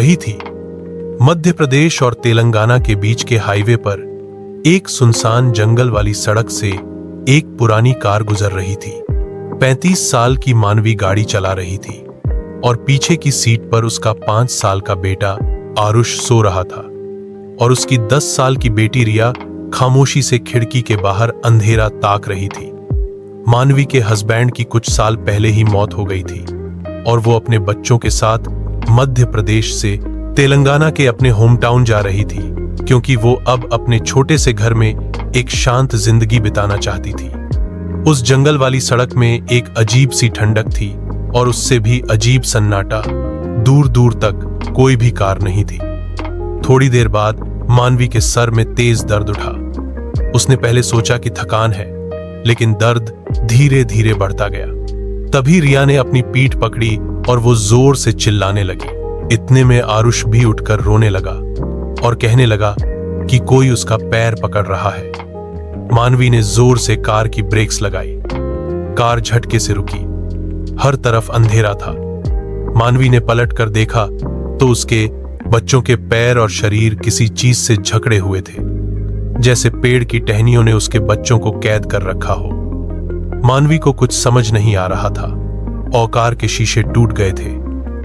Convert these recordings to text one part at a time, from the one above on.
रही थी। मध्य प्रदेश और तेलंगाना के बीच के हाईवे पर एक सुनसान जंगल वाली सड़क से एक पुरानी कार गुजर रही थी। 35 साल की मानवी गाड़ी चला रही थी और पीछे की सीट पर उसका 5 साल का बेटा आरुष सो रहा था और उसकी 10 साल की बेटी रिया खामोशी से खिड़की के बाहर अंधेरा ताक रही थी। मानवी के हस्बैंड की कुछ साल पहले ही मौत हो गई थी और वो अपने बच्चों के साथ मध्य प्रदेश से तेलंगाना के अपने होम टाउन जा रही थी, क्योंकि वो अब अपने छोटे से घर में एक शांत जिंदगी बिताना चाहती थी। उस जंगल वाली सड़क में एक अजीब सी ठंडक थी और उससे भी अजीब सन्नाटा। दूर दूर तक कोई भी कार नहीं थी। थोड़ी देर बाद मानवी के सर में तेज दर्द उठा। उसने पहले सोचा कि थकान है, लेकिन दर्द धीरे धीरे बढ़ता गया। तभी रिया ने अपनी पीठ पकड़ी और वो जोर से चिल्लाने लगी। इतने में आरुष भी उठकर रोने लगा और कहने लगा कि कोई उसका पैर पकड़ रहा है। मानवी ने जोर से कार की ब्रेक्स लगाई। कार झटके से रुकी। हर तरफ अंधेरा था। मानवी ने पलट कर देखा तो उसके बच्चों के पैर और शरीर किसी चीज से जकड़े हुए थे, जैसे पेड़ की टहनियों ने उसके बच्चों को कैद कर रखा हो। मानवी को कुछ समझ नहीं आ रहा था। औकार के शीशे टूट गए थे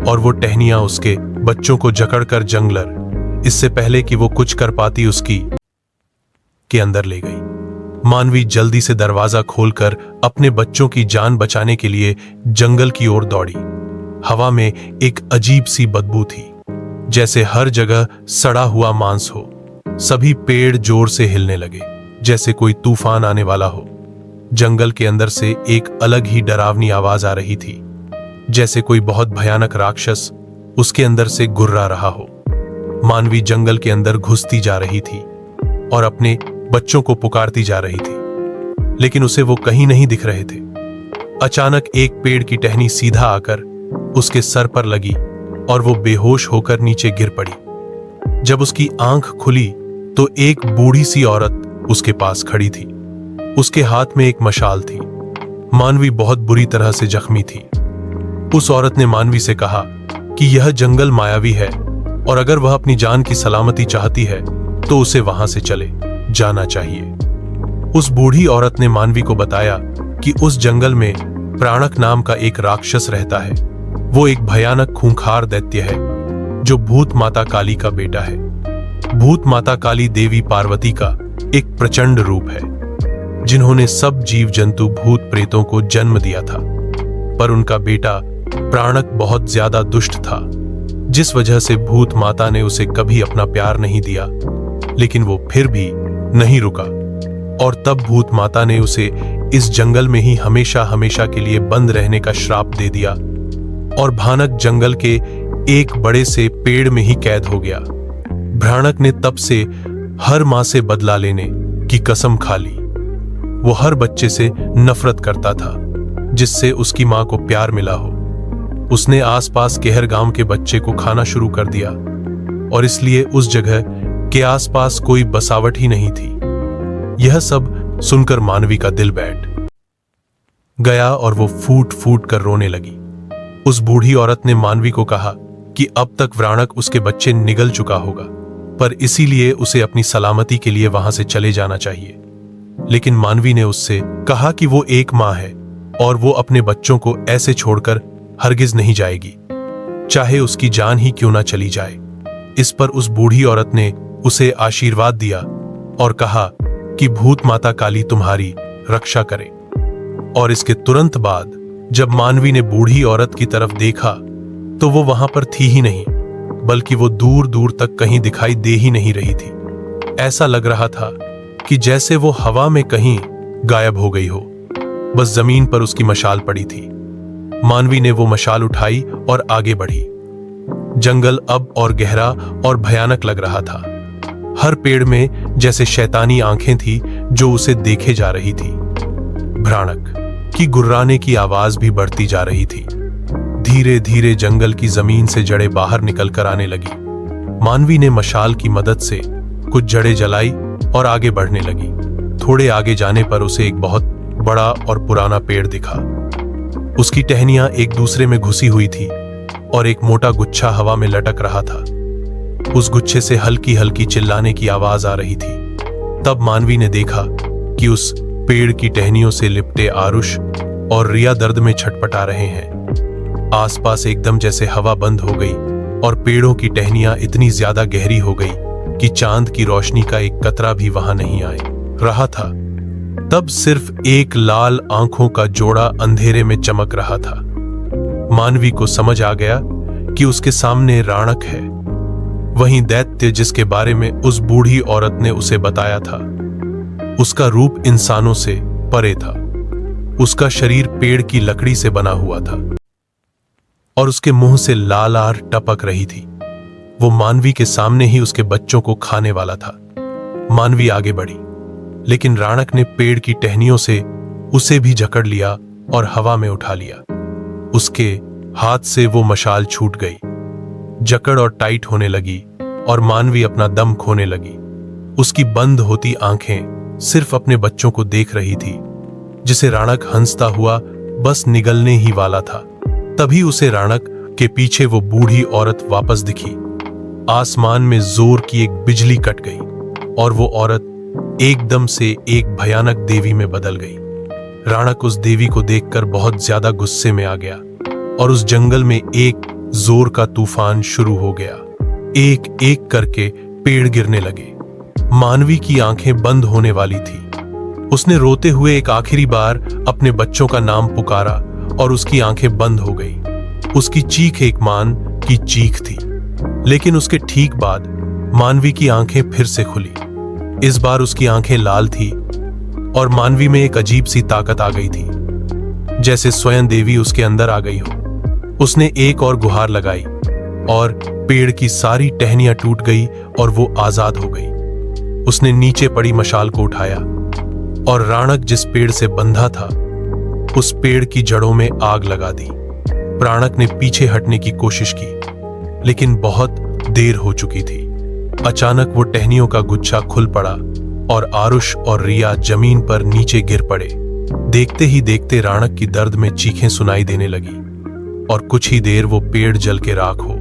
और वो टहनियां उसके बच्चों को जकड़कर जंगलर, इससे पहले कि वो कुछ कर पाती, उसकी के अंदर ले गई। मानवी जल्दी से दरवाजा खोलकर अपने बच्चों की जान बचाने के लिए जंगल की ओर दौड़ी। हवा में एक अजीब सी बदबू थी, जैसे हर जगह सड़ा हुआ मांस हो। सभी पेड़ जोर से हिलने लगे, जैसे कोई तूफान आने वाला हो। जंगल के अंदर से एक अलग ही डरावनी आवाज आ रही थी, जैसे कोई बहुत भयानक राक्षस उसके अंदर से गुर्रा रहा हो। मानवी जंगल के अंदर घुसती जा रही थी और अपने बच्चों को पुकारती जा रही थी, लेकिन उसे वो कहीं नहीं दिख रहे थे। अचानक एक पेड़ की टहनी सीधा आकर उसके सर पर लगी और वो बेहोश होकर नीचे गिर पड़ी। जब उसकी आंख खुली तो एक बूढ़ी सी औरत उसके पास खड़ी थी। उसके हाथ में एक मशाल थी। मानवी बहुत बुरी तरह से जख्मी थी। उस औरत ने मानवी से कहा कि यह जंगल मायावी है और अगर वह अपनी जान की सलामती चाहती है तो उसे वहां से चले जाना चाहिए। उस बूढ़ी औरत ने मानवी को बताया कि उस जंगल में प्राणक नाम का एक राक्षस रहता है। वो एक भयानक खूंखार दैत्य है जो भूत माता काली का बेटा है। भूत माता काली देवी पार्वती का एक प्रचंड रूप है, जिन्होंने सब जीव जंतु भूत प्रेतों को जन्म दिया था। पर उनका बेटा प्राणक बहुत ज्यादा दुष्ट था, जिस वजह से भूत माता ने उसे कभी अपना प्यार नहीं दिया। लेकिन वो फिर भी नहीं रुका और तब भूत माता ने उसे इस जंगल में ही हमेशा हमेशा के लिए बंद रहने का श्राप दे दिया और भयानक जंगल के एक बड़े से पेड़ में ही कैद हो गया। भ्राणक ने तब से हर मां से बदला लेने की कसम खा ली। वो हर बच्चे से नफरत करता था जिससे उसकी मां को प्यार मिला हो। उसने आसपास के हर गांव के बच्चे को खाना शुरू कर दिया और इसलिए उस जगह के आसपास कोई बसावट ही नहीं थी। यह सब सुनकर मानवी का दिल बैठ गया और वो फूट फूट कर रोने लगी। उस बूढ़ी औरत ने मानवी को कहा कि अब तक व्राणक उसके बच्चे निगल चुका होगा, पर इसीलिए उसे अपनी सलामती के लिए वहां से चले जाना चाहिए। लेकिन मानवी ने उससे कहा कि वो एक मां है और वो अपने बच्चों को ऐसे छोड़कर हरगिज नहीं जाएगी, चाहे उसकी जान ही क्यों ना चली जाए। इस पर उस बूढ़ी औरत ने उसे आशीर्वाद दिया और कहा कि भूत माता काली तुम्हारी रक्षा करे। और इसके तुरंत बाद जब मानवी ने बूढ़ी औरत की तरफ देखा तो वो वहां पर थी ही नहीं, बल्कि वो दूर दूर तक कहीं दिखाई दे ही नहीं रही थी। ऐसा लग रहा था कि जैसे वो हवा में कहीं गायब हो गई हो, बस जमीन पर उसकी मशाल पड़ी थी। मानवी ने वो मशाल उठाई और आगे बढ़ी। जंगल अब और गहरा और भयानक लग रहा था। हर पेड़ में जैसे शैतानी आंखें थी जो उसे देखे जा रही थी। भ्राणक की गुर्राने की आवाज भी बढ़ती जा रही थी। धीरे धीरे जंगल की जमीन से जड़ें बाहर निकल कर आने लगी। मानवी ने मशाल की मदद से कुछ जड़ें जलाई और आगे बढ़ने लगी। थोड़े आगे जाने पर उसे एक बहुत बड़ा और पुराना पेड़ दिखा। उसकी टहनियां एक दूसरे में घुसी हुई थी और एक मोटा गुच्छा हवा में लटक रहा था। उस गुच्छे से हल्की हल्की चिल्लाने की आवाज आ रही थी। तब मानवी ने देखा कि उस पेड़ की टहनियों से लिपटे आरुष और रिया दर्द में छटपटा रहे हैं। आसपास एकदम जैसे हवा बंद हो गई और पेड़ों की टहनियां इतनी ज्यादा गहरी हो गई कि चांद की रोशनी का एक कतरा भी वहां नहीं आए रहा था। तब सिर्फ एक लाल आंखों का जोड़ा अंधेरे में चमक रहा था। मानवी को समझ आ गया कि उसके सामने राणक है, वही दैत्य जिसके बारे में उस बूढ़ी औरत ने उसे बताया था। उसका रूप इंसानों से परे था। उसका शरीर पेड़ की लकड़ी से बना हुआ था और उसके मुंह से लाल आर टपक रही थी। वो मानवी के सामने ही उसके बच्चों को खाने वाला था। मानवी आगे बढ़ी, लेकिन राणक ने पेड़ की टहनियों से उसे भी जकड़ लिया और हवा में उठा लिया। उसके हाथ से वो मशाल छूट गई, जकड़ और टाइट होने लगी और मानवी अपना दम खोने लगी। उसकी बंद होती आंखें सिर्फ अपने बच्चों को देख रही थी, जिसे राणक हंसता हुआ बस निगलने ही वाला था। तभी उसे राणक के पीछे वो बूढ़ी औरत वापस दिखी। आसमान में जोर की एक बिजली कट गई और वो औरत एकदम से एक भयानक देवी में बदल गई। राणक उस देवी को देखकर बहुत ज्यादा गुस्से में आ गया और उस जंगल में एक जोर का तूफान शुरू हो गया। एक एक करके पेड़ गिरने लगे। मानवी की आंखें बंद होने वाली थी। उसने रोते हुए एक आखिरी बार अपने बच्चों का नाम पुकारा और उसकी आंखें बंद हो गई। उसकी चीख एक मान की चीख थी, लेकिन उसके ठीक बाद मानवी की आंखें फिर से खुली। इस बार उसकी आंखें लाल थी और मानवी में एक अजीब सी ताकत आ गई थी, जैसे स्वयं देवी उसके अंदर आ गई हो। उसने एक और गुहार लगाई और पेड़ की सारी टहनियां टूट गई और वो आजाद हो गई। उसने नीचे पड़ी मशाल को उठाया और राणक जिस पेड़ से बंधा था उस पेड़ की जड़ों में आग लगा दी। राणक ने पीछे हटने की कोशिश की, लेकिन बहुत देर हो चुकी थी। अचानक वो टहनियों का गुच्छा खुल पड़ा और आरुष और रिया जमीन पर नीचे गिर पड़े। देखते ही देखते राणक की दर्द में चीखें सुनाई देने लगी और कुछ ही देर वो पेड़ जल के राख हो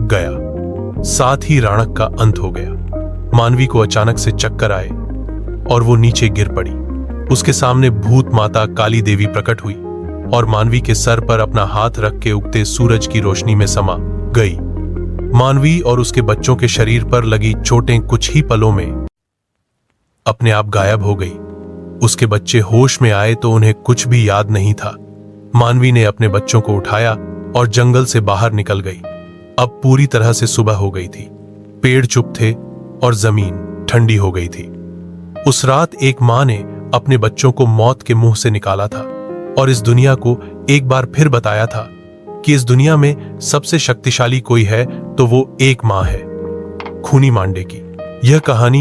गया। साथ ही राणक का अंत हो गया। मानवी को अचानक से चक्कर आए और वो नीचे गिर पड़ी। उसके सामने भूत माता काली देवी प्रकट हुई और मानवी के सर पर अपना हाथ रख के उगते सूरज की रोशनी में समा गई। मानवी और उसके बच्चों के शरीर पर लगी चोटें कुछ ही पलों में अपने आप गायब हो गई। उसके बच्चे होश में आए तो उन्हें कुछ भी याद नहीं था। मानवी ने अपने बच्चों को उठाया और जंगल से बाहर निकल गई। अब पूरी तरह से सुबह हो गई थी। पेड़ चुप थे और जमीन ठंडी हो गई थी। उस रात एक मां ने अपने बच्चों को मौत के मुंह से निकाला था और इस दुनिया को एक बार फिर बताया था कि इस दुनिया में सबसे शक्तिशाली कोई है तो वो एक मां है, खूनी मांडे की। यह कहानी